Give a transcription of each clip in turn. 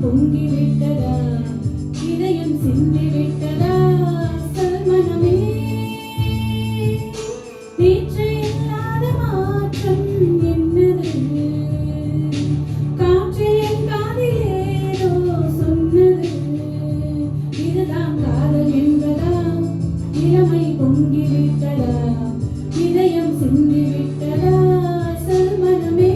பொங்கிவிட்டதா இதயம் சிந்திவிட்டதா சல்மனமே நேற்று இல்லாத மாற்றம் என்னது காற்றில் என் காதில் ஏதோ சொன்னது இதுதான் காதல் என்பதா இளமை பொங்கிவிட்டதா இதயம் சிந்திவிட்டதா சல்மனமே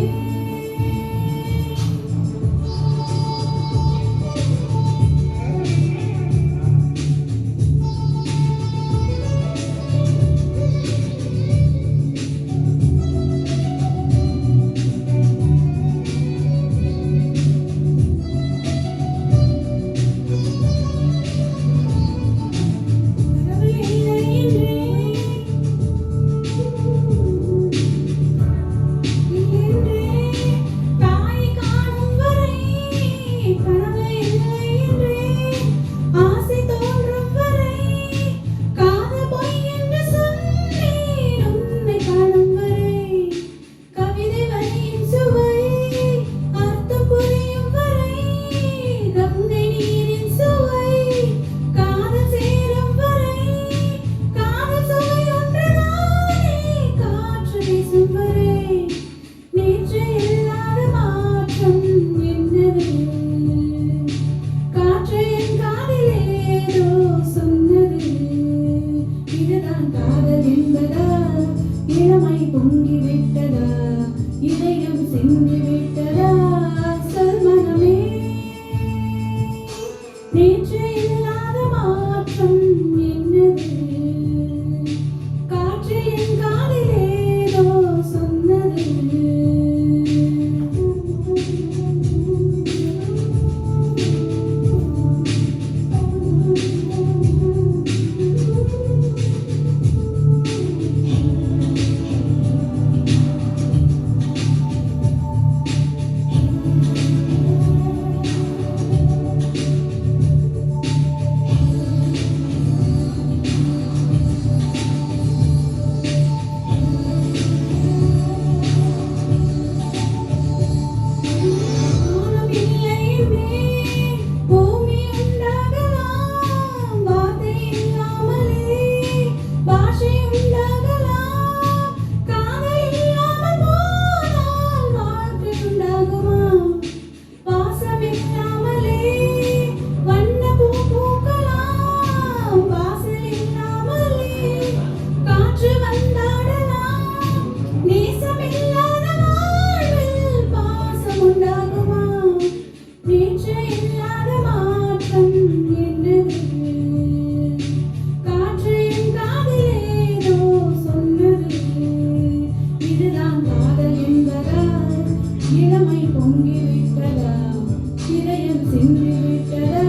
பொங்கிவிட்டதா இதயம் சிந்திவிட்டதா சல்மனமே நேற்று இல்லாத மாற்றம் என்னது காற்று என் காதில் ஏதோ சொன்னது இளமை பொங்கிவிட்டதா இதயம் சிந்திவிட்டதா